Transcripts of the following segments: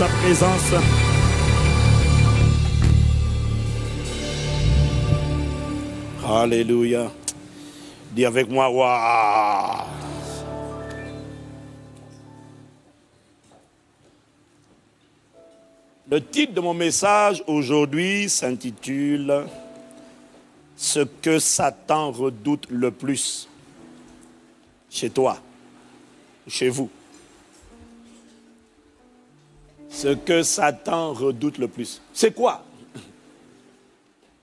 sa présence. Alléluia. Dis avec moi, waouh. Le titre de mon message aujourd'hui s'intitule « Ce que Satan redoute le plus chez toi, chez vous. » Ce que Satan redoute le plus. C'est quoi?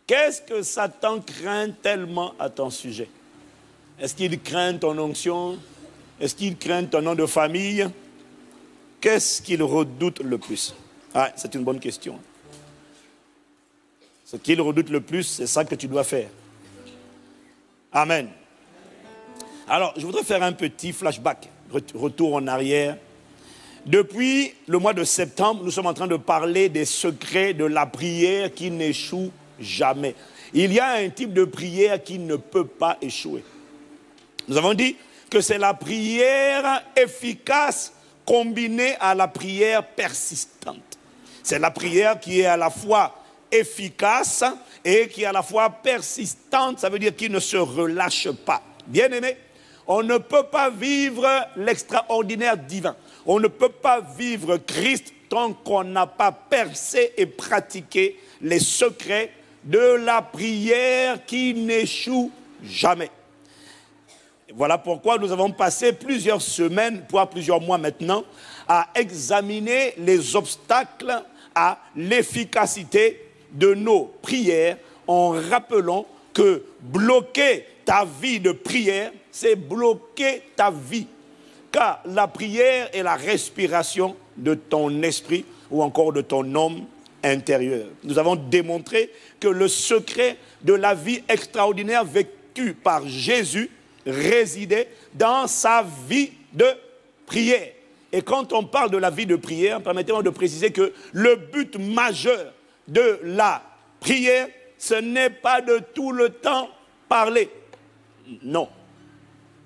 Qu'est-ce que Satan craint tellement à ton sujet? Est-ce qu'il craint ton onction? Est-ce qu'il craint ton nom de famille? Qu'est-ce qu'il redoute le plus? Ah, c'est une bonne question. Ce qu'il redoute le plus, c'est ça que tu dois faire. Amen. Alors, je voudrais faire un petit flashback, retour en arrière. Depuis le mois de septembre, nous sommes en train de parler des secrets de la prière qui n'échoue jamais. Il y a un type de prière qui ne peut pas échouer. Nous avons dit que c'est la prière efficace combinée à la prière persistante. C'est la prière qui est à la fois efficace et qui est à la fois persistante. Ça veut dire qu'il ne se relâche pas. Bien-aimé, on ne peut pas vivre l'extraordinaire divin. On ne peut pas vivre Christ tant qu'on n'a pas percé et pratiqué les secrets de la prière qui n'échoue jamais. Voilà pourquoi nous avons passé plusieurs semaines, voire plusieurs mois maintenant, à examiner les obstacles à l'efficacité de nos prières en rappelant que bloquer ta vie de prière, c'est bloquer ta vie. Car la prière est la respiration de ton esprit ou encore de ton homme intérieur. Nous avons démontré que le secret de la vie extraordinaire vécue par Jésus résidait dans sa vie de prière. Et quand on parle de la vie de prière, permettez-moi de préciser que le but majeur de la prière, ce n'est pas de tout le temps parler. Non.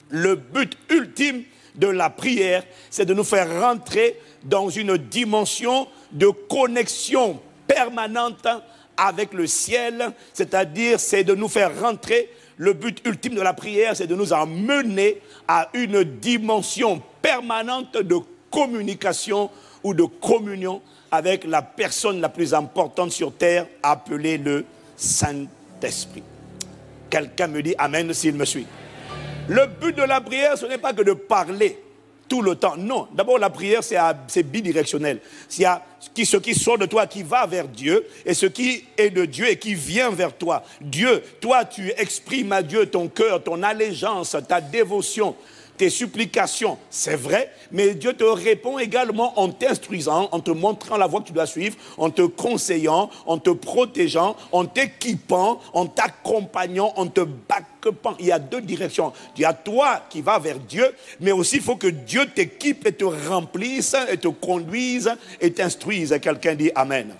Le but ultime de la prière, c'est de nous faire rentrer dans une dimension de connexion permanente avec le ciel, c'est-à-dire c'est de nous faire rentrer. Le but ultime de la prière, c'est de nous emmener à une dimension permanente de communication ou de communion avec la personne la plus importante sur terre, appelée le Saint-Esprit. Quelqu'un me dit Amen s'il me suit. Le but de la prière, ce n'est pas que de parler tout le temps. Non, d'abord la prière, c'est bidirectionnel. Il y a ce qui sort de toi, qui va vers Dieu, et ce qui est de Dieu et qui vient vers toi. Dieu, toi, tu exprimes à Dieu ton cœur, ton allégeance, ta dévotion, tes supplications, c'est vrai, mais Dieu te répond également en t'instruisant, en te montrant la voie que tu dois suivre, en te conseillant, en te protégeant, en t'équipant, en t'accompagnant, en te backupant. Il y a deux directions. Il y a toi qui vas vers Dieu, mais aussi il faut que Dieu t'équipe et te remplisse, et te conduise et t'instruise. Quelqu'un dit Amen.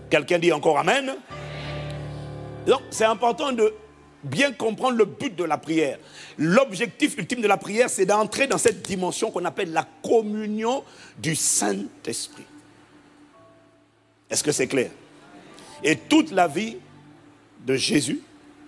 Quelqu'un dit encore Amen. Donc c'est important de bien comprendre le but de la prière. L'objectif ultime de la prière, c'est d'entrer dans cette dimension qu'on appelle la communion du Saint-Esprit. Est-ce que c'est clair? Et toute la vie de Jésus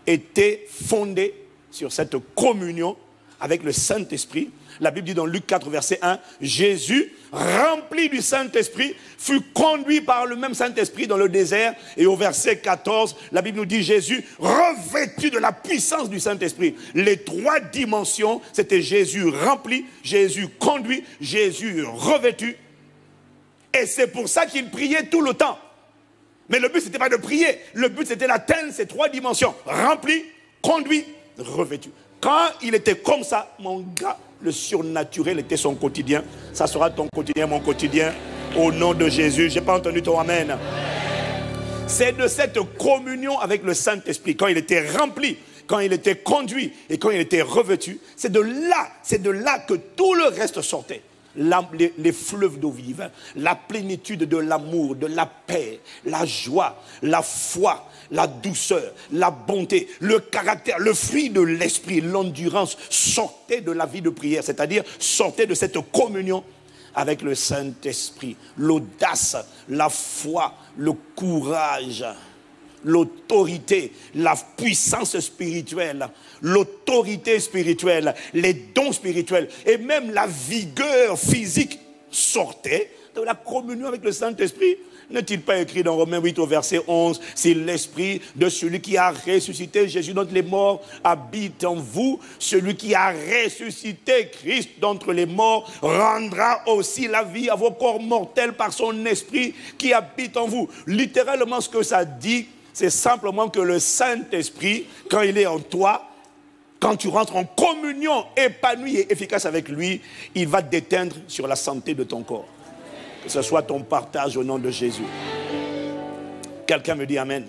était fondée sur cette communion avec le Saint-Esprit. La Bible dit dans Luc 4, verset 1, Jésus, rempli du Saint-Esprit, fut conduit par le même Saint-Esprit dans le désert. Et au verset 14, la Bible nous dit Jésus, revêtu de la puissance du Saint-Esprit. Les trois dimensions, c'était Jésus rempli, Jésus conduit, Jésus revêtu. Et c'est pour ça qu'il priait tout le temps. Mais le but, ce n'était pas de prier. Le but, c'était d'atteindre ces trois dimensions. Rempli, conduit, revêtu. Quand il était comme ça, mon gars, le surnaturel était son quotidien. Ça sera ton quotidien, mon quotidien. Au nom de Jésus. Je n'ai pas entendu ton Amen. C'est de cette communion avec le Saint-Esprit, quand il était rempli, quand il était conduit et quand il était revêtu, c'est de là que tout le reste sortait. Les fleuves d'eau vive, la plénitude de l'amour, de la paix, la joie, la foi, la douceur, la bonté, le caractère, le fruit de l'esprit, l'endurance sortait de la vie de prière, c'est-à-dire sortait de cette communion avec le Saint-Esprit. L'audace, la foi, le courage, l'autorité, la puissance spirituelle, l'autorité spirituelle, les dons spirituels et même la vigueur physique sortaient de la communion avec le Saint-Esprit. N'est-il pas écrit dans Romains 8 au verset 11, si l'esprit de celui qui a ressuscité Jésus d'entre les morts habite en vous, celui qui a ressuscité Christ d'entre les morts rendra aussi la vie à vos corps mortels par son esprit qui habite en vous. Littéralement, ce que ça dit, c'est simplement que le Saint-Esprit, quand il est en toi, quand tu rentres en communion épanouie et efficace avec lui, il va t'éteindre sur la santé de ton corps. Que ce soit ton partage au nom de Jésus. Quelqu'un me dit Amen.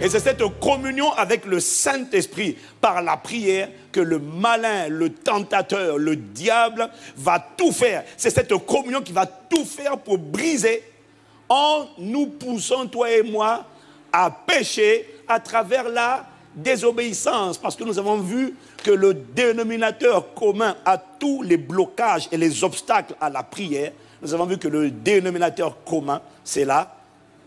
Et c'est cette communion avec le Saint-Esprit par la prière que le malin, le tentateur, le diable va tout faire. C'est cette communion qui va tout faire pour briser en nous poussant, toi et moi, à pécher à travers la désobéissance. Parce que nous avons vu que le dénominateur commun à tous les blocages et les obstacles à la prière, nous avons vu que le dénominateur commun, c'est la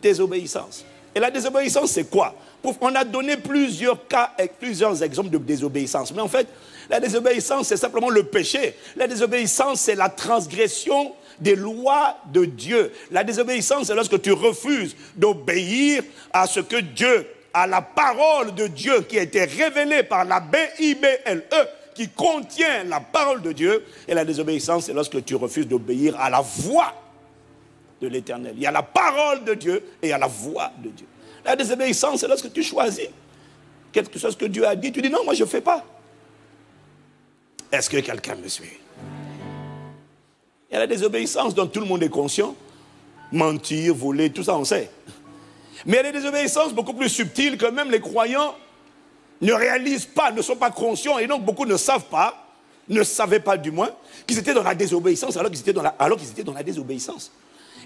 désobéissance. Et la désobéissance, c'est quoi? On a donné plusieurs cas et plusieurs exemples de désobéissance. Mais en fait, la désobéissance, c'est simplement le péché. La désobéissance, c'est la transgression des lois de Dieu. La désobéissance, c'est lorsque tu refuses d'obéir à ce que Dieu, à la parole de Dieu qui a été révélée par la Bible, qui contient la parole de Dieu. Et la désobéissance, c'est lorsque tu refuses d'obéir à la voix de l'Éternel. Il y a la parole de Dieu et il y a la voix de Dieu. La désobéissance, c'est lorsque tu choisis quelque chose que Dieu a dit. Tu dis non, moi je ne fais pas. Est-ce que quelqu'un me suit? Il y a la désobéissance dont tout le monde est conscient. Mentir, voler, tout ça on sait. Mais il y a des désobéissances beaucoup plus subtiles que même les croyants ne réalisent pas, ne sont pas conscients, et donc beaucoup ne savent pas, ne savaient pas du moins, qu'ils étaient dans la désobéissance alors qu'ils étaient dans la désobéissance.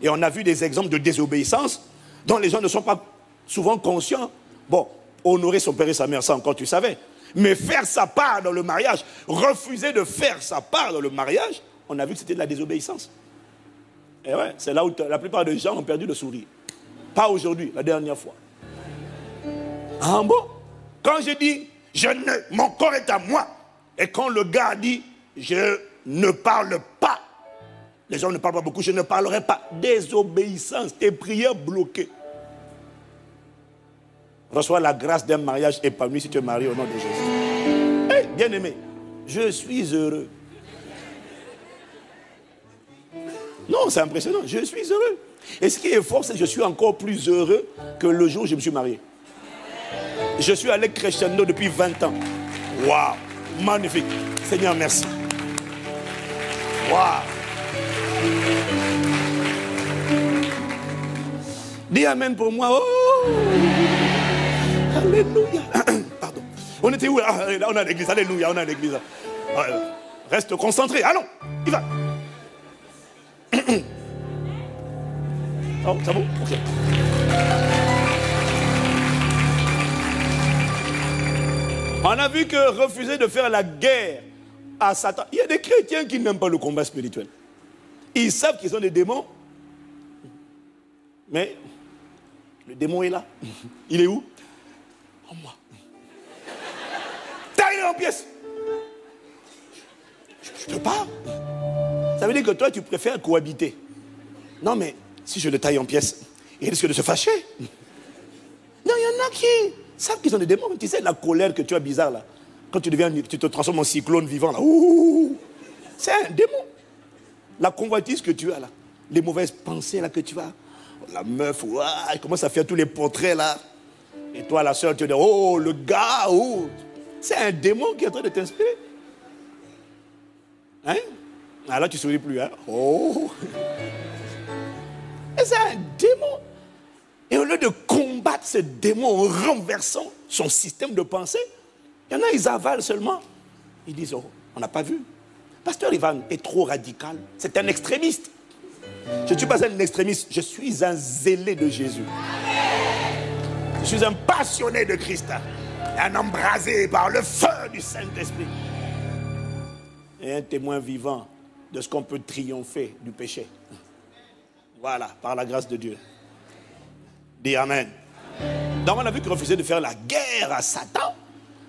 Et on a vu des exemples de désobéissance dont les gens ne sont pas souvent conscients. Bon, honorer son père et sa mère, ça encore tu savais. Mais faire sa part dans le mariage, refuser de faire sa part dans le mariage, on a vu que c'était de la désobéissance. Et ouais, c'est là où la plupart des gens ont perdu le sourire. Pas aujourd'hui, la dernière fois. Ah bon? Quand je dis, mon corps est à moi, et quand le gars dit, je ne parle pas, les gens ne parlent pas beaucoup, je ne parlerai pas. Désobéissance, tes prières bloquées. Reçois la grâce d'un mariage épanoui si tu es marié au nom de Jésus. Hey, bien-aimé, je suis heureux. Non, c'est impressionnant, je suis heureux. Et ce qui est fort, c'est que je suis encore plus heureux que le jour où je me suis marié. Je suis avec crescendo depuis 20 ans. Waouh, magnifique. Seigneur, merci. Waouh. Dis amen pour moi. Oh. Alléluia. Pardon. On était où? Ah, là, on a l'église. Alléluia, on a l'église. Reste concentré. Allons, y va. Oh, ça va? Ok. On a vu que refuser de faire la guerre à Satan. Il y a des chrétiens qui n'aiment pas le combat spirituel. Ils savent qu'ils ont des démons. Mais le démon est là. Il est où? En moi. Taille en pièces. Je ne peux pas. Ça veut dire que toi, tu préfères cohabiter. Non, mais si je le taille en pièces, il risque de se fâcher. Non, il y en a qui savent qu'ils ont des démons. Tu sais, la colère que tu as bizarre là, quand tu te transformes en cyclone vivant là, c'est un démon. La convoitise que tu as là, les mauvaises pensées là que tu as, la meuf, elle commence à faire tous les portraits là. Et toi, la soeur, tu dis, oh, le gars, oh. C'est un démon qui est en train de t'inspirer. Hein? Ah là, tu ne souris plus, hein? Oh! Et c'est un démon. Et au lieu de combattre ce démon en renversant son système de pensée, il y en a, ils avalent seulement. Ils disent, oh, on n'a pas vu. Pasteur Ivan est trop radical. C'est un extrémiste. Je ne suis pas un extrémiste, je suis un zélé de Jésus. Je suis un passionné de Christ. Un embrasé par le feu du Saint-Esprit. Et un témoin vivant de ce qu'on peut triompher du péché. Voilà, par la grâce de Dieu. Dis Amen. Donc on a vu que refuser de faire la guerre à Satan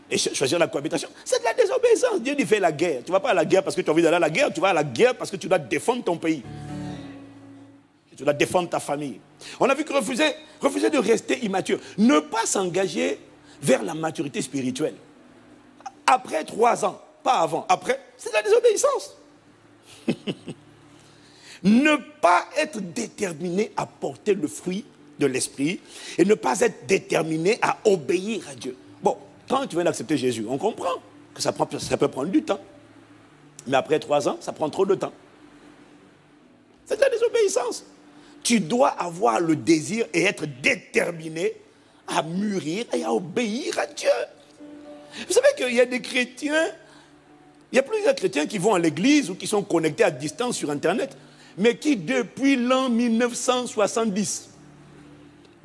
et choisir la cohabitation, c'est de la désobéissance. Dieu dit fais la guerre. Tu ne vas pas à la guerre parce que tu as envie d'aller à la guerre, tu vas à la guerre parce que tu dois défendre ton pays. Tu dois défendre ta famille. On a vu que refuser de rester immature, ne pas s'engager vers la maturité spirituelle. Après 3 ans, pas avant, après, c'est de la désobéissance. Ne pas être déterminé à porter le fruit de l'esprit et ne pas être déterminé à obéir à Dieu. Bon, quand tu viens d'accepter Jésus, on comprend que ça peut prendre du temps. Mais après 3 ans, ça prend trop de temps. C'est de la désobéissance. Tu dois avoir le désir et être déterminé à mûrir et à obéir à Dieu. Vous savez qu'il y a des chrétiens, il y a plusieurs chrétiens qui vont à l'église ou qui sont connectés à distance sur Internet, mais qui depuis l'an 1970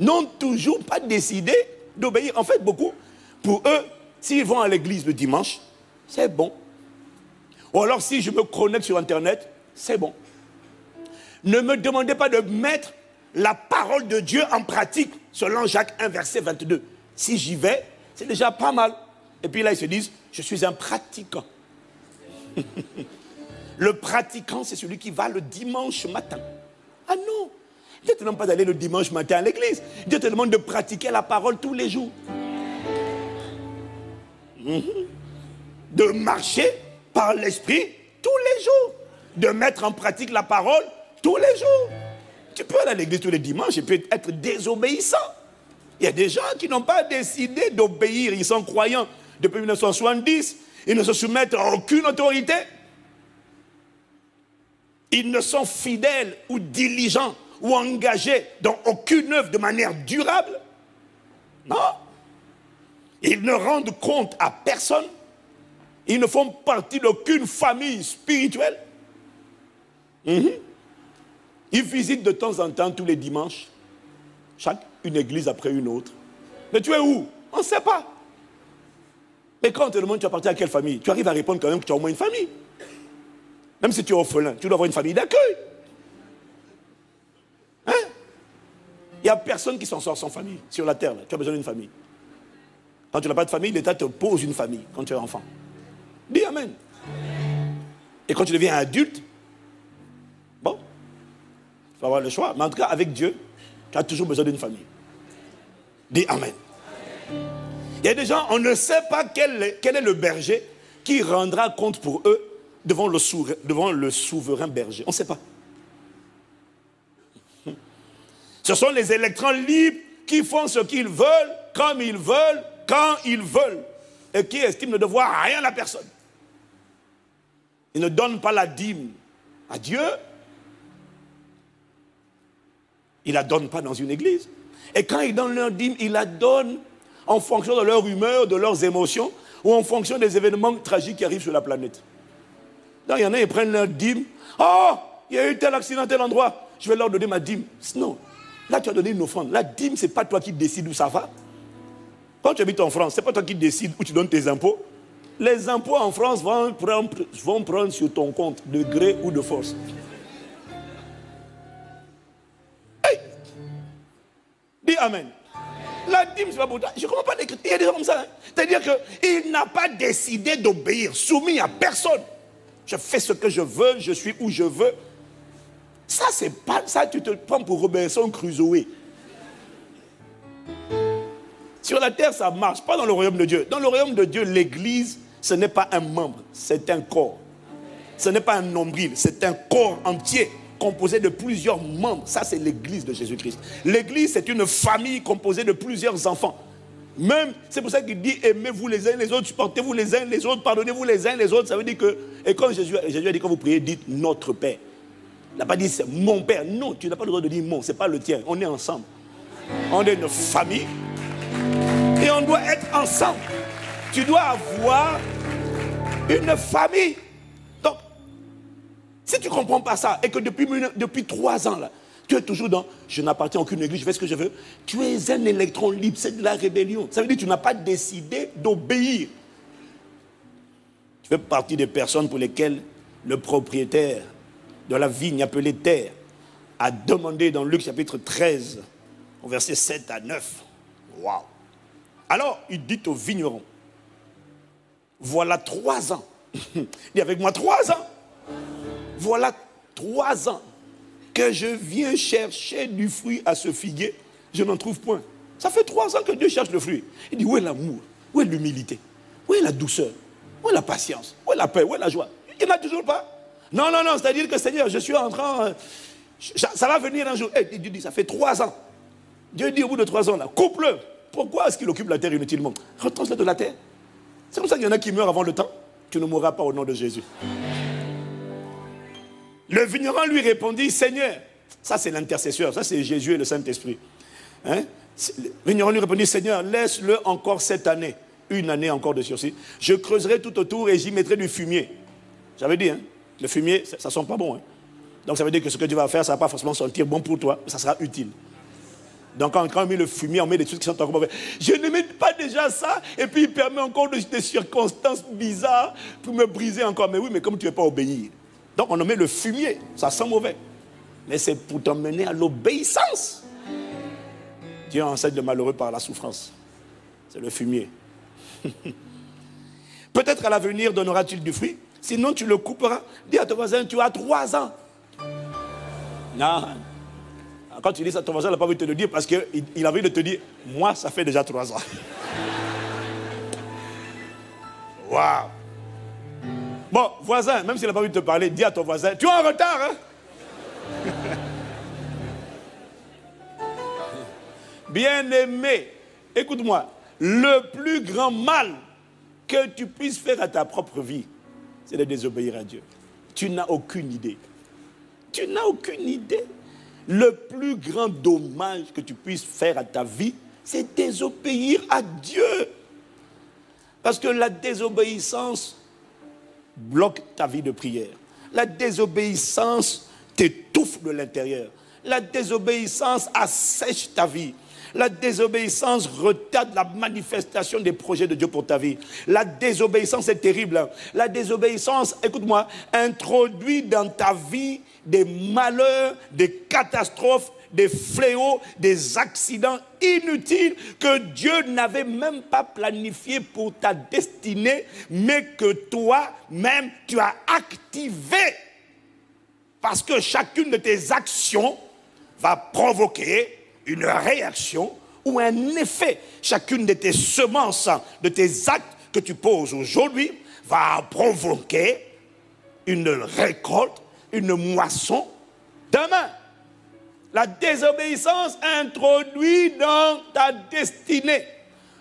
n'ont toujours pas décidé d'obéir. En fait, beaucoup, pour eux, s'ils vont à l'église le dimanche, c'est bon. Ou alors si je me connecte sur Internet, c'est bon. Ne me demandez pas de mettre la parole de Dieu en pratique, selon Jacques 1, verset 22. Si j'y vais, c'est déjà pas mal. Et puis là, ils se disent, je suis un pratiquant. Le pratiquant, c'est celui qui va le dimanche matin. Ah non, Dieu ne te demande pas d'aller le dimanche matin à l'église. Dieu te demande de pratiquer la parole tous les jours. De marcher par l'esprit tous les jours. De mettre en pratique la parole tous les jours. Tu peux aller à l'église tous les dimanches et puis être désobéissant. Il y a des gens qui n'ont pas décidé d'obéir. Ils sont croyants depuis 1970. Ils ne se soumettent à aucune autorité. Ils ne sont fidèles ou diligents ou engagés dans aucune œuvre de manière durable. Non. Ils ne rendent compte à personne. Ils ne font partie d'aucune famille spirituelle. Ils visitent de temps en temps, tous les dimanches, une église après une autre. Mais tu es où? On ne sait pas. Mais quand on te demande tu appartiens à quelle famille, tu arrives à répondre quand même que tu as au moins une famille. Même si tu es orphelin, tu dois avoir une famille d'accueil. Hein? Il n'y a personne qui s'en sort sans famille sur la terre. Là. Tu as besoin d'une famille. Quand tu n'as pas de famille, l'État te pose une famille quand tu es enfant. Dis Amen. Et quand tu deviens adulte, bon, tu vas avoir le choix. Mais en tout cas, avec Dieu, tu as toujours besoin d'une famille. Dis Amen. Il y a des gens, on ne sait pas quel est le berger qui rendra compte pour eux devant le souverain berger. On ne sait pas. Ce sont les électrons libres qui font ce qu'ils veulent, comme ils veulent, quand ils veulent, et qui estiment ne devoir rien à personne. Ils ne donnent pas la dîme à Dieu. Ils ne la donnent pas dans une église. Et quand ils donnent leur dîme, ils la donnent en fonction de leur humeur, de leurs émotions, ou en fonction des événements tragiques qui arrivent sur la planète. Donc il y en a, ils prennent leur dîme. Oh, il y a eu tel accident à tel endroit, je vais leur donner ma dîme. Non, là tu as donné une offrande. La dîme, ce n'est pas toi qui décides où ça va. Quand tu habites en France, ce n'est pas toi qui décides où tu donnes tes impôts. Les impôts en France vont prendre sur ton compte, de gré ou de force. Hey! Dis Amen. La dîme, c'est pas pour toi. Je ne comprends pas l'écriture. Il y a des gens comme ça. Hein? C'est-à-dire qu'il n'a pas décidé d'obéir, soumis à personne. Je fais ce que je veux, je suis où je veux. Ça, c'est pas ça, tu te prends pour Robinson Crusoe. Sur la terre, ça ne marche pas dans le royaume de Dieu. Dans le royaume de Dieu, l'église, ce n'est pas un membre, c'est un corps. Ce n'est pas un nombril, c'est un corps entier composé de plusieurs membres. Ça, c'est l'église de Jésus-Christ. L'église, c'est une famille composée de plusieurs enfants. Même, c'est pour ça qu'il dit, aimez-vous les uns les autres, supportez-vous les uns les autres, pardonnez-vous les uns les autres. Ça veut dire que, et quand Jésus a dit, quand vous priez, dites notre Père. Il n'a pas dit c'est mon Père. Non, tu n'as pas le droit de dire mon, ce n'est pas le tien. On est ensemble. On est une famille. Et on doit être ensemble. Tu dois avoir une famille. Donc, si tu ne comprends pas ça, et que depuis 3 ans, là, tu es toujours dans, je n'appartiens à aucune église, je fais ce que je veux. Tu es un électron libre, c'est de la rébellion. Ça veut dire que tu n'as pas décidé d'obéir. Tu fais partie des personnes pour lesquelles le propriétaire de la vigne appelée terre a demandé dans Luc chapitre 13, au verset 7 à 9. Waouh! Alors, il dit au vigneron, voilà 3 ans. Dis avec moi, 3 ans. Voilà 3 ans que je viens chercher du fruit à ce figuier. Je n'en trouve point. Ça fait 3 ans que Dieu cherche le fruit. Il dit, où est l'amour? Où est l'humilité? Où est la douceur? Où est la patience? Où est la paix? Où est la joie? Il n'y en a toujours pas. Non, non, non, c'est-à-dire que Seigneur, je suis en train... ça va venir un jour. Dieu dit, ça fait 3 ans. Dieu dit au bout de 3 ans, là, coupe-le. Pourquoi est-ce qu'il occupe la terre inutilement? Retranche-le de la terre. C'est comme ça qu'il y en a qui meurent avant le temps. Tu ne mourras pas au nom de Jésus. Le vigneron lui répondit, Seigneur, ça c'est l'intercesseur, ça c'est Jésus et le Saint-Esprit. Hein? Le vigneron lui répondit, Seigneur, laisse-le encore cette année, 1 année encore de sursis. Je creuserai tout autour et j'y mettrai du fumier. J'avais dit, hein, le fumier, ça ne sent pas bon. Hein. Donc ça veut dire que ce que Dieu va faire, ça ne va pas forcément sentir bon pour toi, mais ça sera utile. Donc quand on met le fumier, on met des trucs qui sont encore mauvais. Je ne mets pas déjà ça, et puis il permet encore des circonstances bizarres pour me briser encore. Mais oui, mais comme tu ne veux pas obéir. Donc on met le fumier, ça sent mauvais. Mais c'est pour t'emmener à l'obéissance. Dieu enseigne le malheureux par la souffrance. C'est le fumier. Peut-être à l'avenir donnera-t-il du fruit, sinon tu le couperas. Dis à ton voisin, tu as 3 ans. Non. Quand tu dis ça, ton voisin n'a pas envie de te le dire parce qu'il a envie de te dire, moi, ça fait déjà 3 ans. Waouh! Bon, voisin, même s'il n'a pas envie de te parler, dis à ton voisin, tu es en retard, hein? Bien-aimé, écoute-moi, le plus grand mal que tu puisses faire à ta propre vie, c'est de désobéir à Dieu. Tu n'as aucune idée. Tu n'as aucune idée. Le plus grand dommage que tu puisses faire à ta vie, c'est désobéir à Dieu. Parce que la désobéissance bloque ta vie de prière. La désobéissance t'étouffe de l'intérieur. La désobéissance assèche ta vie. La désobéissance retarde la manifestation des projets de Dieu pour ta vie. La désobéissance est terrible. La désobéissance, écoute-moi, introduit dans ta vie des malheurs, des catastrophes, des fléaux, des accidents inutiles que Dieu n'avait même pas planifiés pour ta destinée, mais que toi-même tu as activé. Parce que chacune de tes actions va provoquer une réaction ou un effet. Chacune de tes semences, de tes actes que tu poses aujourd'hui va provoquer une récolte, une moisson demain. La désobéissance introduit dans ta destinée,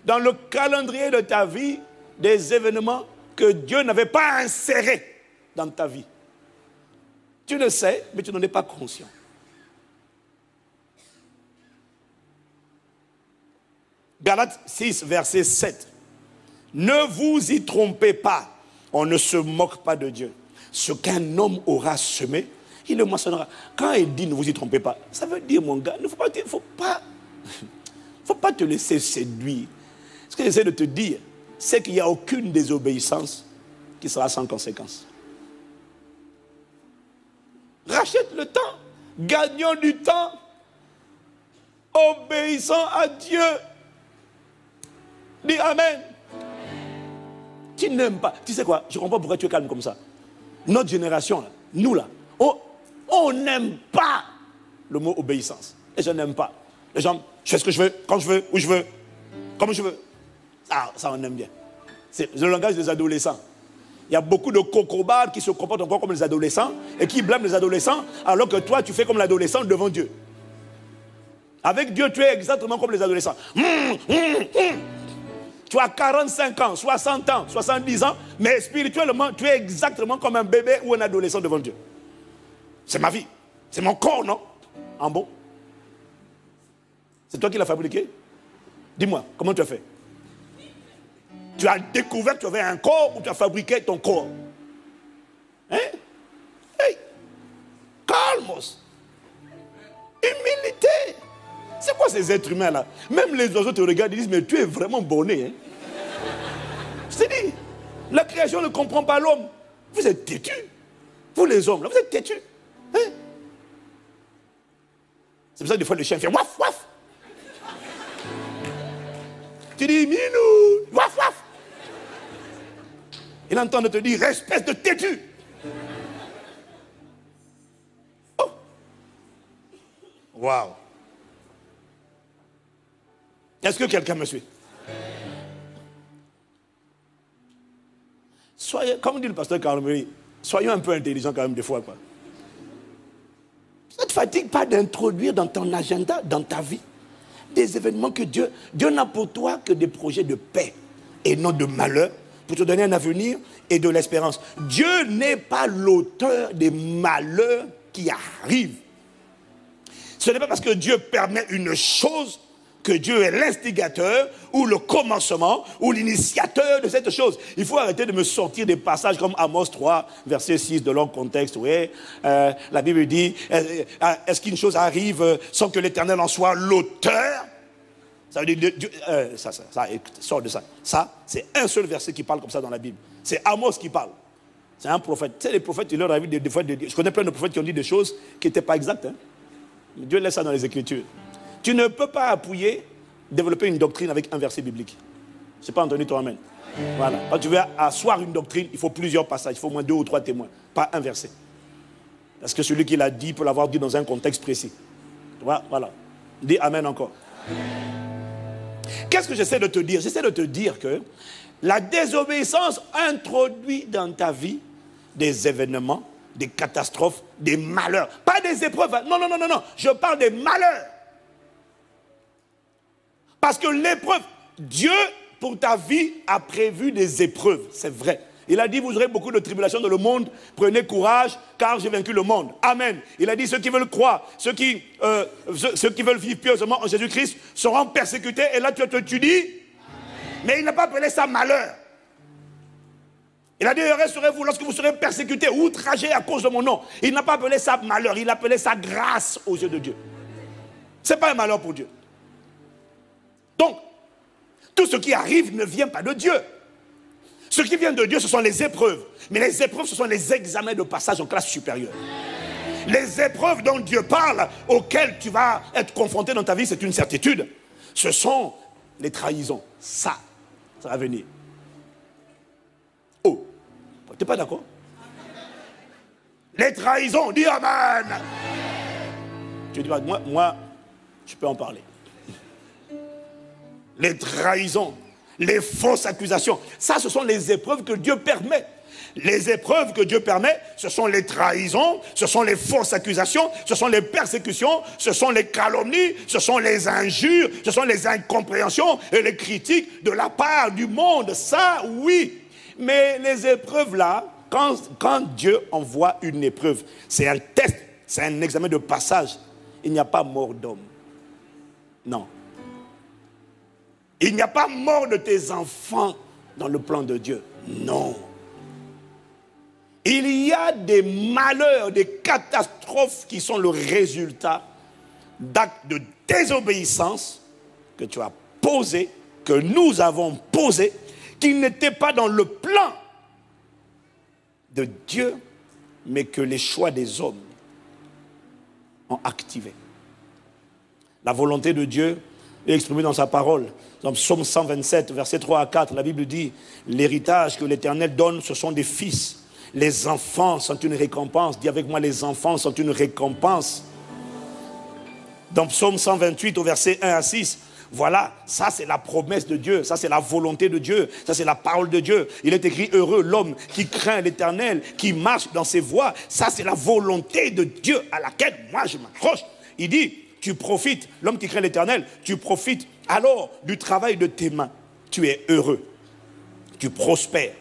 dans le calendrier de ta vie, des événements que Dieu n'avait pas insérés dans ta vie. Tu le sais, mais tu n'en es pas conscient. Galates 6, verset 7. Ne vous y trompez pas, on ne se moque pas de Dieu. Ce qu'un homme aura semé, il le moissonnera. Quand il dit ne vous y trompez pas, ça veut dire, mon gars, il ne faut pas te laisser séduire. Ce que j'essaie de te dire, c'est qu'il n'y a aucune désobéissance qui sera sans conséquence. Rachète le temps, gagnons du temps, obéissant à Dieu. Dis Amen. Tu n'aimes pas. Tu sais quoi, je ne comprends pas pourquoi tu es calme comme ça. Notre génération, là, nous là, on n'aime pas le mot obéissance. Les gens n'aiment pas. Les gens, je fais ce que je veux, quand je veux, où je veux, comme je veux. Ça on aime bien. C'est le langage des adolescents. Il y a beaucoup de cocobards qui se comportent encore comme les adolescents et qui blâment les adolescents alors que toi, tu fais comme l'adolescent devant Dieu. Avec Dieu, tu es exactement comme les adolescents. Tu as 45 ans, 60 ans, 70 ans, mais spirituellement, tu es exactement comme un bébé ou un adolescent devant Dieu. C'est ma vie. C'est mon corps, non? En bon. C'est toi qui l'as fabriqué? Dis-moi, comment tu as fait? Tu as découvert que tu avais un corps ou tu as fabriqué ton corps? Hein? Hey! Calmos! Humilité! C'est quoi ces êtres humains-là? Même les oiseaux te regardent et disent, mais tu es vraiment borné. Hein? Je te dis, la création ne comprend pas l'homme. Vous êtes têtus. Vous les hommes, là, vous êtes têtus. Hein? C'est pour ça que des fois le chien fait waf, waf. Tu dis, Minou, waf, waf. Il entend de te dire, espèce de têtu. Oh. Waouh. Est-ce que quelqu'un me suit? Soyez, comme dit le pasteur Carl, soyons un peu intelligents quand même des fois, quoi. Ça ne te fatigue pas d'introduire dans ton agenda, dans ta vie, des événements que Dieu n'a pour toi que des projets de paix et non de malheur, pour te donner un avenir et de l'espérance. Dieu n'est pas l'auteur des malheurs qui arrivent. Ce n'est pas parce que Dieu permet une chose que Dieu est l'instigateur ou le commencement ou l'initiateur de cette chose. Il faut arrêter de me sortir des passages comme Amos 3, verset 6 de leur contexte. Oui, la Bible dit, est-ce qu'une chose arrive sans que l'Éternel en soit l'auteur? Ça veut dire, sort de ça. Ça, c'est un seul verset qui parle comme ça dans la Bible. C'est Amos qui parle. C'est un prophète. Tu sais, les prophètes, il leur arrive des fois, je connais plein de prophètes qui ont dit des choses qui n'étaient pas exactes. Hein? Dieu laisse ça dans les Écritures. Tu ne peux pas développer une doctrine avec un verset biblique. Je n'ai pas entendu ton amen. Voilà. Quand tu veux asseoir une doctrine, il faut plusieurs passages, il faut au moins 2 ou 3 témoins, pas un verset. Parce que celui qui l'a dit peut l'avoir dit dans un contexte précis. Voilà. Dis amen encore. Qu'est-ce que j'essaie de te dire? J'essaie de te dire que la désobéissance introduit dans ta vie des événements, des catastrophes, des malheurs. Pas des épreuves. Non. Je parle des malheurs. Parce que l'épreuve, Dieu, pour ta vie, a prévu des épreuves. C'est vrai. Il a dit, vous aurez beaucoup de tribulations dans le monde. Prenez courage, car j'ai vaincu le monde. Amen. Il a dit, ceux qui veulent croire, ceux qui veulent vivre pieusement en Jésus-Christ seront persécutés. Et là, tu dis, amen. Mais il n'a pas appelé ça malheur. Il a dit, heureux serez-vous lorsque vous serez persécutés, outragés à cause de mon nom. Il n'a pas appelé ça malheur, il a appelé ça grâce aux yeux de Dieu. Ce n'est pas un malheur pour Dieu. Donc, tout ce qui arrive ne vient pas de Dieu. Ce qui vient de Dieu, ce sont les épreuves. Mais les épreuves, ce sont les examens de passage en classe supérieure. Les épreuves dont Dieu parle, auxquelles tu vas être confronté dans ta vie, c'est une certitude. Ce sont les trahisons. Ça va venir. Oh, tu n'es pas d'accord? Les trahisons, dis amen. Tu dis pas, moi, je peux en parler. Les trahisons, les fausses accusations. Ça, ce sont les épreuves que Dieu permet. Les épreuves que Dieu permet, ce sont les trahisons, ce sont les fausses accusations, ce sont les persécutions, ce sont les calomnies, ce sont les injures, ce sont les incompréhensions et les critiques de la part du monde. Ça, oui. Mais les épreuves là, quand Dieu envoie une épreuve, c'est un test, c'est un examen de passage. Il n'y a pas mort d'homme. Non. Il n'y a pas mort de tes enfants dans le plan de Dieu. Non. Il y a des malheurs, des catastrophes qui sont le résultat d'actes de désobéissance que tu as posés, que nous avons posés, qui n'étaient pas dans le plan de Dieu, mais que les choix des hommes ont activé. La volonté de Dieu est exprimée dans sa parole. Dans Psaume 127, versets 3 à 4, la Bible dit, l'héritage que l'Éternel donne, ce sont des fils. Les enfants sont une récompense. Dis avec moi, les enfants sont une récompense. Dans Psaume 128, au verset 1 à 6, voilà, ça c'est la promesse de Dieu, ça c'est la volonté de Dieu, ça c'est la parole de Dieu. Il est écrit, heureux l'homme qui craint l'Éternel, qui marche dans ses voies. Ça c'est la volonté de Dieu à laquelle moi je m'accroche. Il dit, tu profites, l'homme qui craint l'Éternel, tu profites alors du travail de tes mains. Tu es heureux, tu prospères.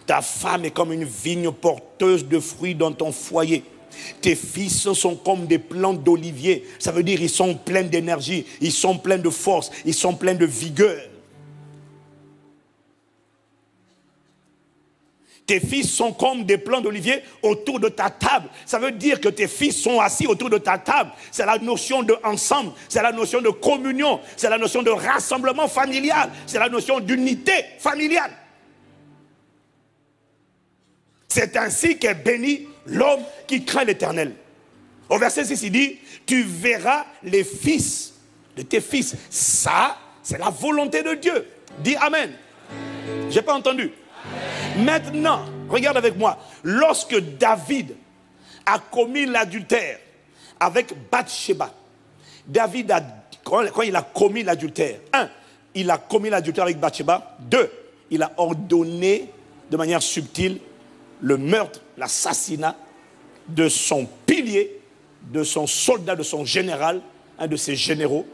Ta femme est comme une vigne porteuse de fruits dans ton foyer. Tes fils sont comme des plantes d'olivier. Ça veut dire ils sont pleins d'énergie, ils sont pleins de force, ils sont pleins de vigueur. Tes fils sont comme des plants d'olivier autour de ta table. Ça veut dire que tes fils sont assis autour de ta table. C'est la notion de ensemble, c'est la notion de communion, c'est la notion de rassemblement familial, c'est la notion d'unité familiale. C'est ainsi qu'est béni l'homme qui craint l'Éternel. Au verset 6, il dit, tu verras les fils de tes fils. Ça, c'est la volonté de Dieu. Dis Amen. Je n'ai pas entendu. Amen. Maintenant, regarde avec moi. Lorsque David a commis l'adultère avec Bathsheba, David, quand il a commis l'adultère, il a commis l'adultère avec Bathsheba. 2, il a ordonné de manière subtile le meurtre, l'assassinat de son pilier, de son soldat, de son général, un de ses généraux,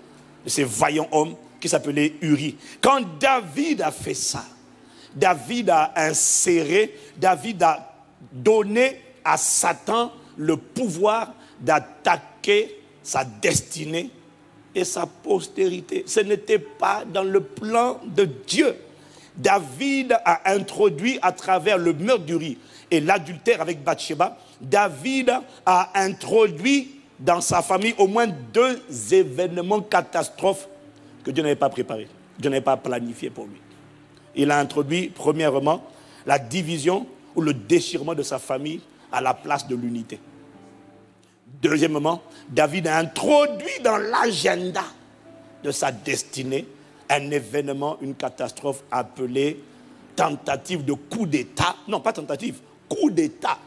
de ses vaillants hommes qui s'appelait Uri. Quand David a fait ça, David a inséré, David a donné à Satan le pouvoir d'attaquer sa destinée et sa postérité. Ce n'était pas dans le plan de Dieu. David a introduit à travers le meurtre d'Uri et l'adultère avec Bathsheba, David a introduit dans sa famille au moins 2 événements catastrophes que Dieu n'avait pas préparés, Dieu n'avait pas planifié pour lui. Il a introduit, premièrement, la division ou le déchirement de sa famille à la place de l'unité. Deuxièmement, David a introduit dans l'agenda de sa destinée un événement, une catastrophe appelée tentative de coup d'État. Non, pas tentative, coup d'État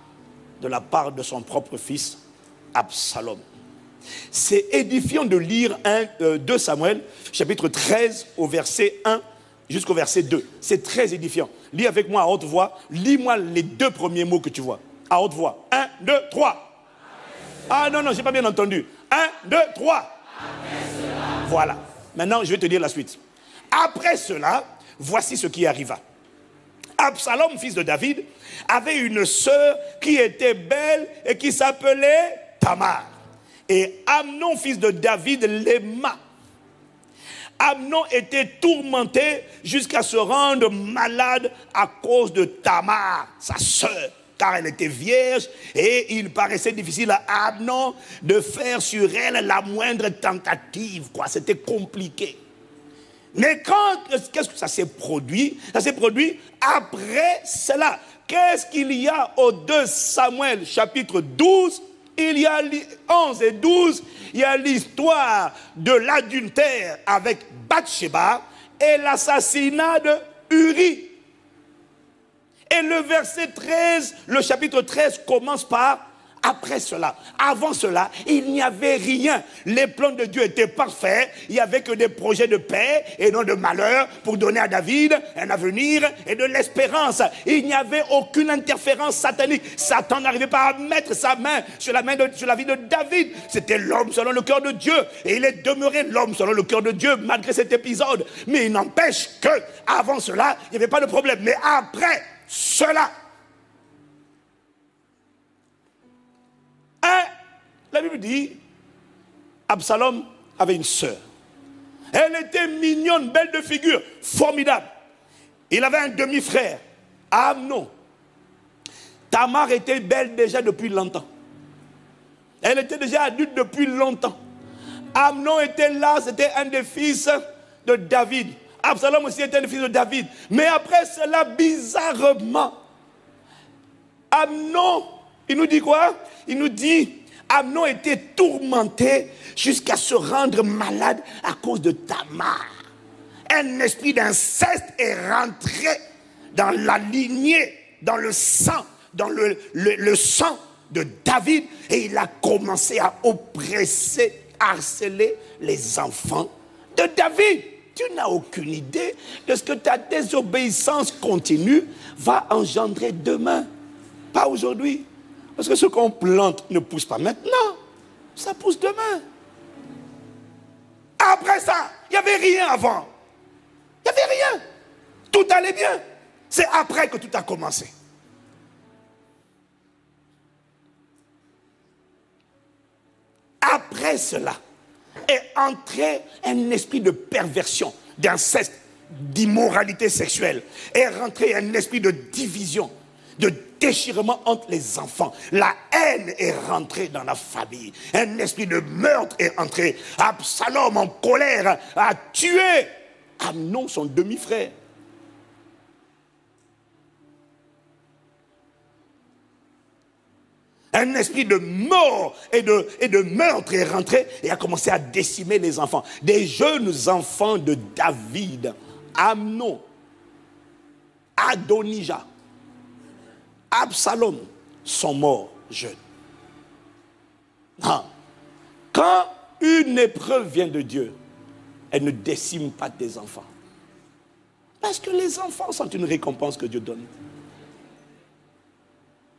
de la part de son propre fils, Absalom. C'est édifiant de lire 2 Samuel, chapitre 13, au verset 1 jusqu'au verset 2. C'est très édifiant. Lis avec moi à haute voix. Lis-moi les 2 premiers mots que tu vois. À haute voix. 1, 2, 3. Ah non, j'ai pas bien entendu. 1, 2, 3. Voilà. Maintenant, je vais te dire la suite. Après cela, voici ce qui arriva. Absalom, fils de David, avait une sœur qui était belle et qui s'appelait Tamar. Et Amnon, fils de David, l'aima. Amnon était tourmenté jusqu'à se rendre malade à cause de Tamar, sa sœur, car elle était vierge et il paraissait difficile à Amnon de faire sur elle la moindre tentative. C'était compliqué. Mais qu'est-ce que ça s'est produit? Ça s'est produit après cela. Qu'est-ce qu'il y a au 2 Samuel chapitre 12? Il y a 11 et 12, il y a l'histoire de l'adultère avec Bathsheba et l'assassinat de Uri. Et le verset 13, le chapitre 13 commence par après cela. Avant cela, il n'y avait rien. Les plans de Dieu étaient parfaits. Il n'y avait que des projets de paix et non de malheur pour donner à David un avenir et de l'espérance. Il n'y avait aucune interférence satanique. Satan n'arrivait pas à mettre sa main sur la vie de David. C'était l'homme selon le cœur de Dieu. Et il est demeuré l'homme selon le cœur de Dieu malgré cet épisode. Mais il n'empêche que avant cela, il n'y avait pas de problème. Mais après cela, la Bible dit, Absalom avait une sœur. Elle était mignonne, belle de figure, formidable. Il avait un demi-frère, Amnon. Tamar était belle déjà depuis longtemps. Elle était déjà adulte depuis longtemps. Amnon était là, c'était un des fils de David. Absalom aussi était le fils de David. Mais après cela, bizarrement, Amnon, il nous dit quoi? Il nous dit, Amnon était tourmenté jusqu'à se rendre malade à cause de Tamar. Un esprit d'inceste est rentré dans la lignée, dans le sang, dans le sang de David. Et il a commencé à oppresser, harceler les enfants de David. Tu n'as aucune idée de ce que ta désobéissance continue va engendrer demain. Pas aujourd'hui. Parce que ce qu'on plante ne pousse pas maintenant. Ça pousse demain. Après ça, il n'y avait rien avant. Il n'y avait rien. Tout allait bien. C'est après que tout a commencé. Après cela, est entré un esprit de perversion, d'inceste, d'immoralité sexuelle. Est rentré un esprit de division, de déchirement entre les enfants. La haine est rentrée dans la famille. Un esprit de meurtre est entré. Absalom, en colère, a tué Amnon, son demi-frère. Un esprit de mort et de meurtre est rentré et a commencé à décimer les enfants. Des jeunes enfants de David, Amnon, Adonijah, Absalom sont morts jeunes. Non. Quand une épreuve vient de Dieu, elle ne décime pas tes enfants. Parce que les enfants sont une récompense que Dieu donne.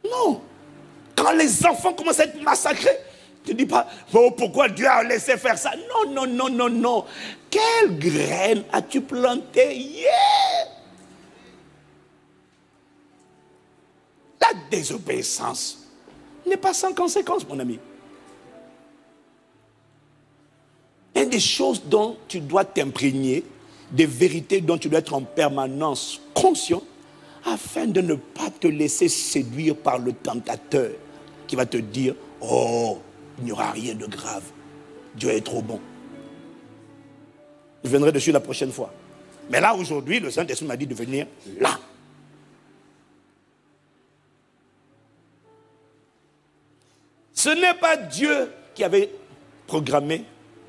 Non. Quand les enfants commencent à être massacrés, tu ne dis pas, oh, pourquoi Dieu a laissé faire ça? Non, non, non, non, non. Quelle graine as-tu planté hier? La désobéissance n'est pas sans conséquence, mon ami. Il y a des choses dont tu dois t'imprégner, des vérités dont tu dois être en permanence conscient, afin de ne pas te laisser séduire par le tentateur qui va te dire, oh, il n'y aura rien de grave, Dieu est trop bon. Je viendrai dessus la prochaine fois. Mais là, aujourd'hui, le Saint-Esprit m'a dit de venir là. Ce n'est pas Dieu qui avait programmé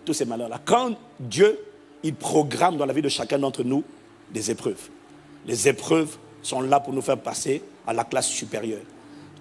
tous ces malheurs-là. Quand Dieu, il programme dans la vie de chacun d'entre nous des épreuves. Les épreuves sont là pour nous faire passer à la classe supérieure.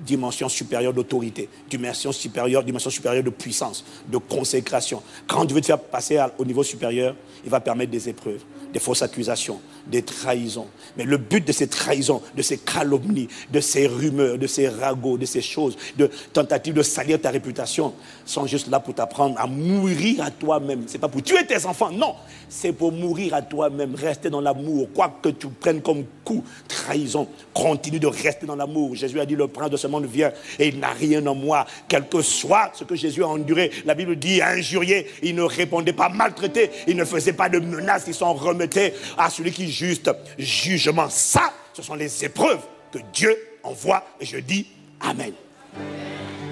Dimension supérieure d'autorité, dimension supérieure de puissance, de consécration. Quand Dieu veut te faire passer au niveau supérieur, il va permettre des épreuves, des fausses accusations, des trahisons. Mais le but de ces trahisons, de ces calomnies, de ces rumeurs, de ces ragots, de ces choses, de tentatives de salir ta réputation, sont juste là pour t'apprendre à mourir à toi-même. Ce n'est pas pour tuer tes enfants, non. C'est pour mourir à toi-même, rester dans l'amour. Quoi que tu prennes comme coup, trahison, continue de rester dans l'amour. Jésus a dit, le prince de ce monde vient et il n'a rien en moi. Quel que soit ce que Jésus a enduré, la Bible dit, injurié, il ne répondait pas, maltraité, il ne faisait pas de menaces, il s'en remettait à celui qui juste jugement. Ça, ce sont les épreuves que Dieu envoie et je dis Amen.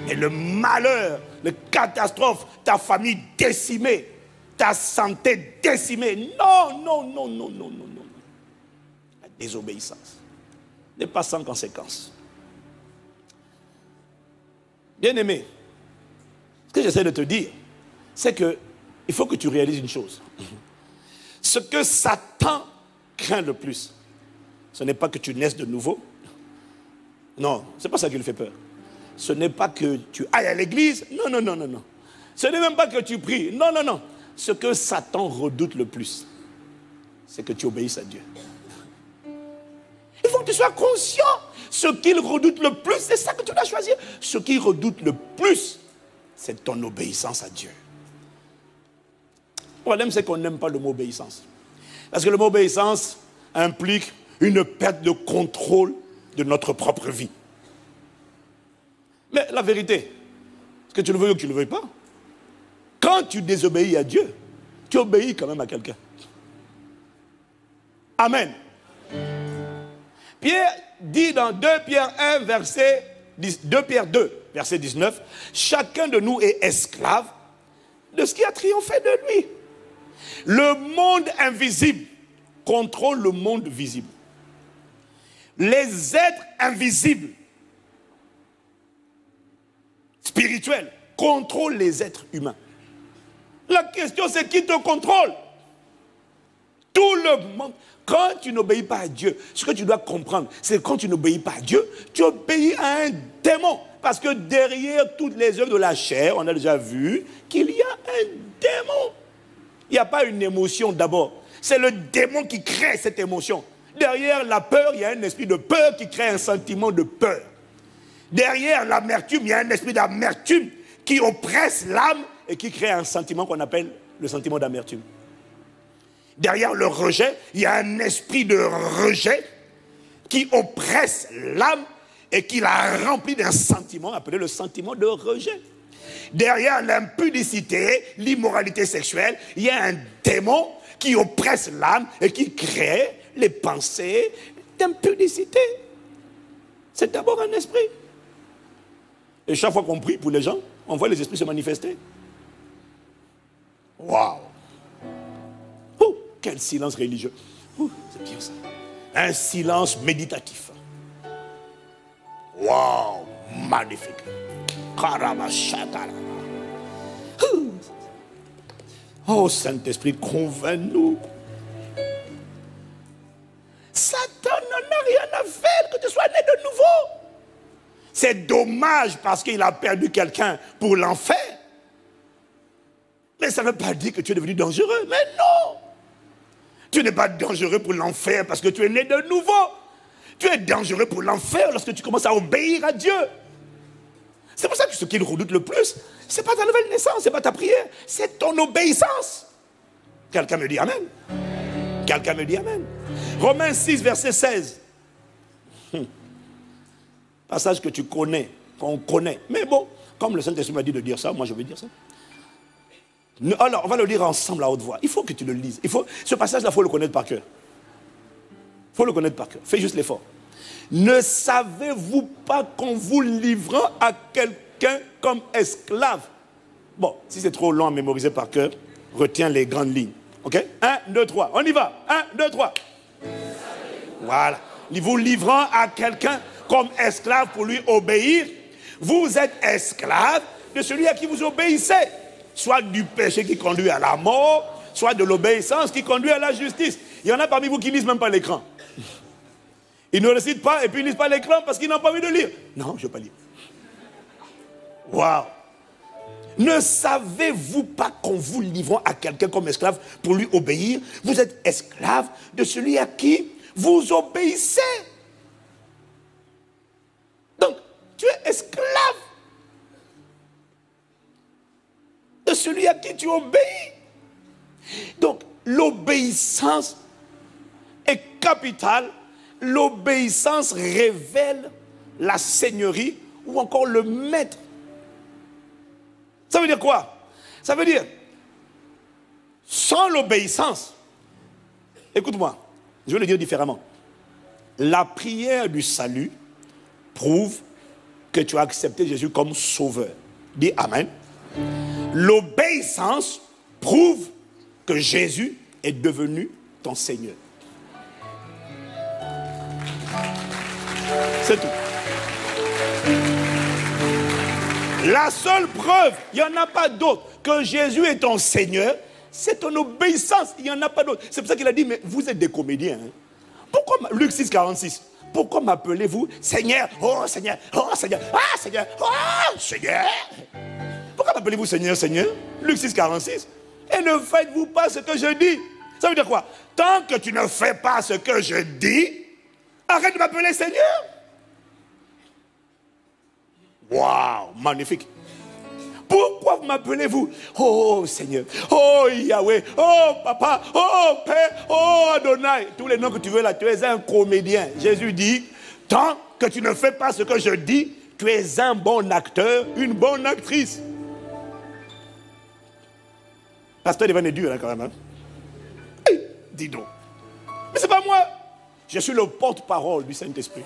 Et le malheur, la catastrophe, ta famille décimée, ta santé décimée. Non, non, non, non, non, non, non. La désobéissance n'est pas sans conséquence. Bien-aimé, ce que j'essaie de te dire, c'est que il faut que tu réalises une chose. Ce que Satan craint le plus, ce n'est pas que tu naisses de nouveau. Non, ce n'est pas ça qui lui fait peur. Ce n'est pas que tu ailles à l'église. Non, non, non, non, non. Ce n'est même pas que tu pries. Non, non, non. Ce que Satan redoute le plus, c'est que tu obéisses à Dieu. Il faut que tu sois conscient. Ce qu'il redoute le plus, c'est ça que tu dois choisir. Ce qu'il redoute le plus, c'est ton obéissance à Dieu. Le problème, c'est qu'on n'aime pas le mot obéissance. Parce que le mot obéissance implique une perte de contrôle de notre propre vie. Mais la vérité, est-ce que tu le veux ou que tu ne le veuilles pas, quand tu désobéis à Dieu, tu obéis quand même à quelqu'un. Amen. Pierre dit dans 2 Pierre 1, deux Pierre 2, verset 19, chacun de nous est esclave de ce qui a triomphé de lui. Le monde invisible contrôle le monde visible. Les êtres invisibles, spirituels, contrôlent les êtres humains. La question, c'est qui te contrôle? Tout le monde. Quand tu n'obéis pas à Dieu, ce que tu dois comprendre, c'est que quand tu n'obéis pas à Dieu, tu obéis à un démon. Parce que derrière toutes les œuvres de la chair, on a déjà vu qu'il y a un démon. Il n'y a pas une émotion d'abord. C'est le démon qui crée cette émotion. Derrière la peur, il y a un esprit de peur qui crée un sentiment de peur. Derrière l'amertume, il y a un esprit d'amertume qui oppresse l'âme et qui crée un sentiment qu'on appelle le sentiment d'amertume. Derrière le rejet, il y a un esprit de rejet qui oppresse l'âme et qui la remplit d'un sentiment appelé le sentiment de rejet. Derrière l'impudicité, l'immoralité sexuelle, il y a un démon qui oppresse l'âme et qui crée les pensées d'impudicité. C'est d'abord un esprit. Et chaque fois qu'on prie pour les gens, on voit les esprits se manifester. Waouh! Quel silence religieux. C'est bien ça. Un silence méditatif. Waouh! Magnifique. Oh Saint-Esprit, convainc-nous. Satan n'en a rien à faire que tu sois né de nouveau. C'est dommage parce qu'il a perdu quelqu'un pour l'enfer. Mais ça ne veut pas dire que tu es devenu dangereux. Mais non! Tu n'es pas dangereux pour l'enfer parce que tu es né de nouveau. Tu es dangereux pour l'enfer lorsque tu commences à obéir à Dieu. C'est pour ça que ce qu'il redoute le plus, ce n'est pas ta nouvelle naissance, ce n'est pas ta prière, c'est ton obéissance. Quelqu'un me dit Amen. Quelqu'un me dit Amen. Romains 6, verset 16. Passage que tu connais, qu'on connaît. Mais bon, comme le Saint-Esprit m'a dit de dire ça, moi je vais dire ça. Alors, on va le lire ensemble à haute voix. Il faut que tu le lises. Ce passage-là, il faut le connaître par cœur. Il faut le connaître par cœur. Fais juste l'effort. Ne savez-vous pas qu'en vous livrant à quelqu'un comme esclave? Bon, si c'est trop long à mémoriser par cœur, retiens les grandes lignes. Ok? 1, 2, 3. On y va. 1, 2, 3. Voilà. Vous livrant à quelqu'un comme esclave pour lui obéir, vous êtes esclave de celui à qui vous obéissez. Soit du péché qui conduit à la mort, soit de l'obéissance qui conduit à la justice. Il y en a parmi vous qui ne lisent même pas l'écran. Ils ne récitent pas et puis ils ne lisent pas l'écran parce qu'ils n'ont pas envie de lire. Non, je ne veux pas lire. Waouh! Ne savez-vous pas qu'en vous livrant à quelqu'un comme esclave pour lui obéir, vous êtes esclave de celui à qui vous obéissez? Donc, tu es esclave de celui à qui tu obéis. Donc, l'obéissance est capitale. L'obéissance révèle la seigneurie ou encore le maître. Ça veut dire quoi? Ça veut dire, sans l'obéissance, écoute-moi, je vais le dire différemment. La prière du salut prouve que tu as accepté Jésus comme sauveur. Dis Amen. L'obéissance prouve que Jésus est devenu ton Seigneur. C'est tout. La seule preuve, il n'y en a pas d'autre, que Jésus est ton Seigneur, c'est ton obéissance. Il n'y en a pas d'autre. C'est pour ça qu'il a dit, mais vous êtes des comédiens. Hein? Pourquoi, Luc 6, 46, pourquoi m'appelez-vous Seigneur? Oh Seigneur, oh Seigneur, ah Seigneur, oh Seigneur. Pourquoi m'appelez-vous Seigneur, Seigneur? Luc 6, 46. Et ne faites-vous pas ce que je dis. Ça veut dire quoi? Tant que tu ne fais pas ce que je dis, arrête de m'appeler Seigneur. Waouh, magnifique. Pourquoi m'appelez-vous oh Seigneur, oh Yahweh, oh Papa, oh Père, oh Adonai. Tous les noms que tu veux là, tu es un comédien. Jésus dit, tant que tu ne fais pas ce que je dis, tu es un bon acteur, une bonne actrice. Pasteur Evan est dur hein, quand même. Hein? Hey, dis donc. Mais c'est pas moi. Je suis le porte-parole du Saint-Esprit.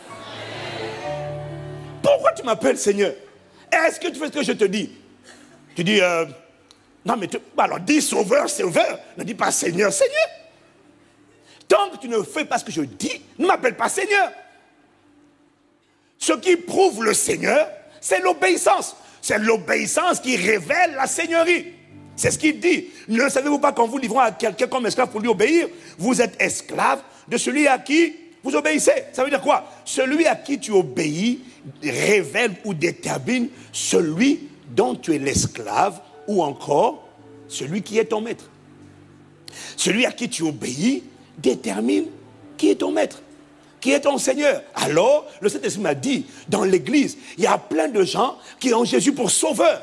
Pourquoi tu m'appelles Seigneur? Est-ce que tu fais ce que je te dis? Tu dis, non mais alors dis sauveur, sauveur. Ne dis pas Seigneur, Seigneur. Tant que tu ne fais pas ce que je dis, ne m'appelle pas Seigneur. Ce qui prouve le Seigneur, c'est l'obéissance. C'est l'obéissance qui révèle la seigneurie. C'est ce qu'il dit. Ne savez-vous pas qu'en vous livrant à quelqu'un comme esclave pour lui obéir, vous êtes esclave de celui à qui vous obéissez. Ça veut dire quoi? Celui à qui tu obéis révèle ou détermine celui dont tu es l'esclave ou encore celui qui est ton maître. Celui à qui tu obéis détermine qui est ton maître, qui est ton Seigneur. Alors, le Saint-Esprit m'a dit, dans l'église, il y a plein de gens qui ont Jésus pour sauveur,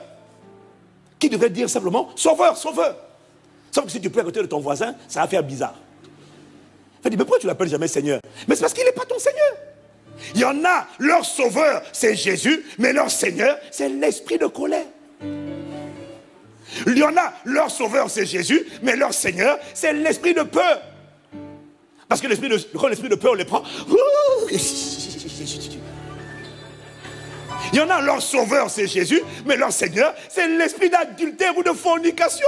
qui devraient dire simplement, sauveur, sauveur. Sauf que si tu peux à côté de ton voisin, ça va faire bizarre. Il dit, mais pourquoi tu ne l'appelles jamais Seigneur? Mais c'est parce qu'il n'est pas ton Seigneur. Il y en a, leur sauveur, c'est Jésus, mais leur Seigneur, c'est l'esprit de colère. Il y en a, leur sauveur, c'est Jésus, mais leur Seigneur, c'est l'esprit de peur. Parce que quand l'esprit de peur les prend, il y en a, leur sauveur, c'est Jésus, mais leur Seigneur, c'est l'esprit d'adultère ou de fornication.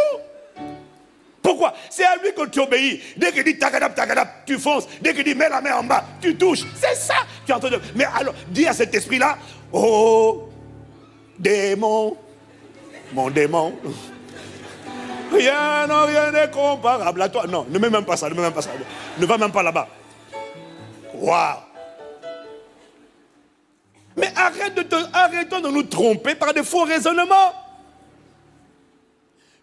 Pourquoi? C'est à lui que tu obéis. Dès qu'il dit tagadap, tagadap, tu fonces. Dès qu'il dit mets la main en bas, tu touches. C'est ça. Tu es en train de... Mais alors, dis à cet esprit-là, oh, démon, mon démon. Rien n'est comparable à toi. Non, ne mets même pas ça, ne mets même pas ça. Ne va même pas là-bas. Waouh! Mais arrêtons de nous tromper par de faux raisonnements.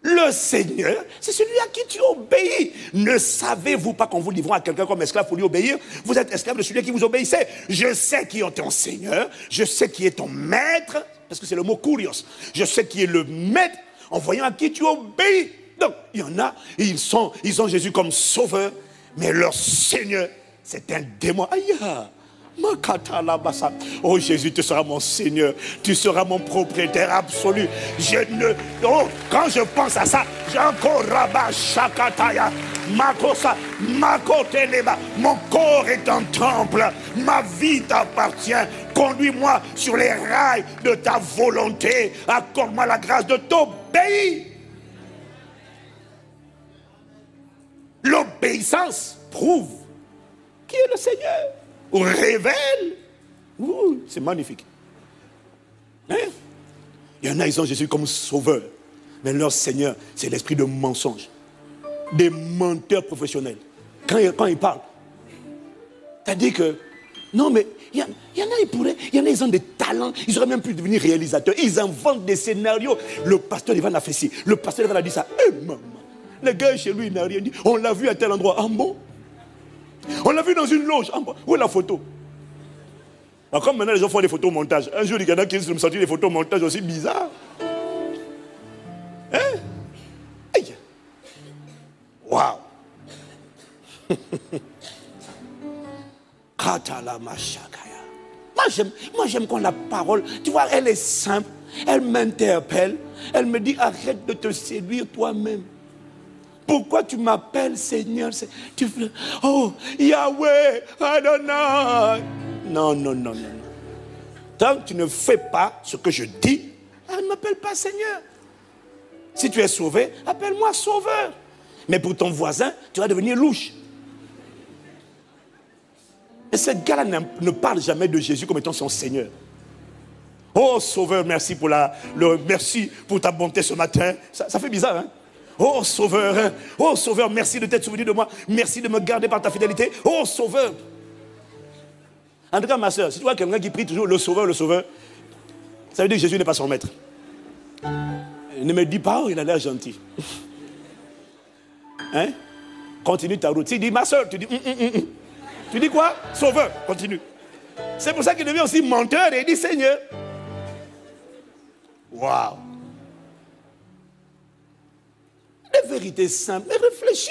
Le Seigneur, c'est celui à qui tu obéis. Ne savez-vous pas qu'en vous livrant à quelqu'un comme esclave pour lui obéir, vous êtes esclave de celui à qui vous obéissez? Je sais qui est ton Seigneur, je sais qui est ton maître, parce que c'est le mot kurios. Je sais qui est le maître en voyant à qui tu obéis. Donc, il y en a, ils ont Jésus comme sauveur, mais leur Seigneur, c'est un démon. Aïe! Oh Jésus, tu seras mon Seigneur, tu seras mon propriétaire absolu. Quand je pense à ça, mon corps est un temple, ma vie t'appartient. Conduis-moi sur les rails de ta volonté. Accorde-moi la grâce de t'obéir. L'obéissance prouve qui est le Seigneur. Ou révèle. C'est magnifique. Hein? Il y en a, ils ont Jésus comme sauveur. Mais leur Seigneur, c'est l'esprit de mensonge. Des menteurs professionnels. Quand ils parlent. C'est-à-dire que, non mais, il y en a, ils ont des talents. Ils auraient même pu devenir réalisateurs. Ils inventent des scénarios. Le pasteur Ivan a fait ci. Le pasteur Ivan a dit ça. Maman. Le gars chez lui, il n'a rien dit. On l'a vu à tel endroit. Ah bon? On l'a vu dans une loge. Où est la photo? Alors, comme maintenant les gens font des photos montage. Un jour, il y en a qui me sortent des photos montage aussi bizarres. Hein? Aïe! Waouh! Moi j'aime quand la parole, tu vois, elle est simple. Elle m'interpelle. Elle me dit, arrête de te séduire toi-même. Pourquoi tu m'appelles Seigneur? Oh, Yahweh, Adonai. Non. Tant que tu ne fais pas ce que je dis, ne m'appelle pas Seigneur. Si tu es sauvé, appelle-moi sauveur. Mais pour ton voisin, tu vas devenir louche. Et ce gars-là ne parle jamais de Jésus comme étant son Seigneur. Oh sauveur, merci pour ta bonté ce matin. Ça fait bizarre, hein? Oh Sauveur, merci de t'être souvenu de moi. Merci de me garder par ta fidélité. Oh Sauveur. En tout cas, ma soeur, si tu vois quelqu'un qui prie toujours le Sauveur, ça veut dire que Jésus n'est pas son maître. Ne me dis pas, oh, il a l'air gentil. Hein? Continue ta route. Si dit ma soeur, tu dis Tu dis quoi? Sauveur, continue. C'est pour ça qu'il devient aussi menteur et il dit Seigneur. Waouh! Des vérités simples, mais réfléchis.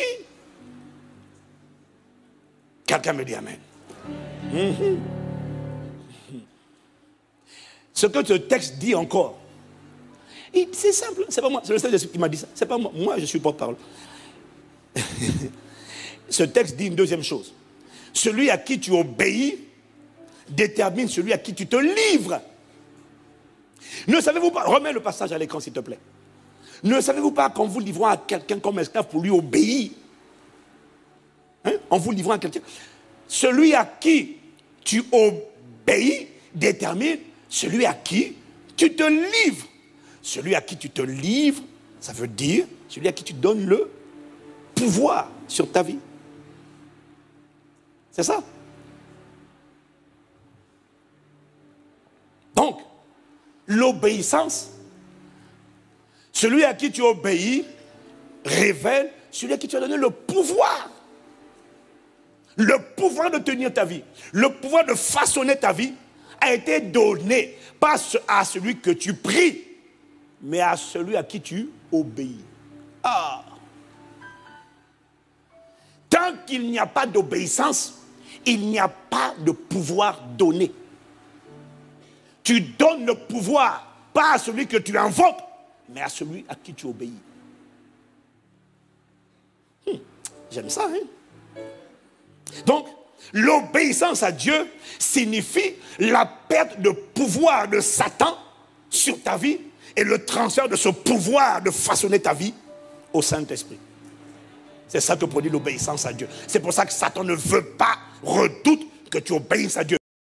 Quelqu'un me dit Amen. Ce que ce texte dit encore, c'est simple, c'est pas moi, c'est le Saint-Esprit qui m'a dit ça, c'est pas moi, moi je suis porte-parole. Ce texte dit une deuxième chose. Celui à qui tu obéis détermine celui à qui tu te livres. Ne savez-vous pas, remets le passage à l'écran s'il te plaît. Ne savez-vous pas qu'en vous livrant à quelqu'un comme esclave pour lui obéir, en vous livrant à quelqu'un, celui à qui tu obéis détermine celui à qui tu te livres. Celui à qui tu te livres, ça veut dire celui à qui tu donnes le pouvoir sur ta vie. C'est ça. Donc, l'obéissance, celui à qui tu obéis, révèle celui à qui tu as donné le pouvoir. Le pouvoir de tenir ta vie, le pouvoir de façonner ta vie a été donné pas à celui que tu pries, mais à celui à qui tu obéis. Ah! Tant qu'il n'y a pas d'obéissance, il n'y a pas de pouvoir donné. Tu donnes le pouvoir, pas à celui que tu invoques, mais à celui à qui tu obéis. J'aime ça, hein? Donc, l'obéissance à Dieu signifie la perte de pouvoir de Satan sur ta vie et le transfert de ce pouvoir de façonner ta vie au Saint-Esprit. C'est ça que produit l'obéissance à Dieu. C'est pour ça que Satan ne veut pas, redoute que tu obéisses à Dieu.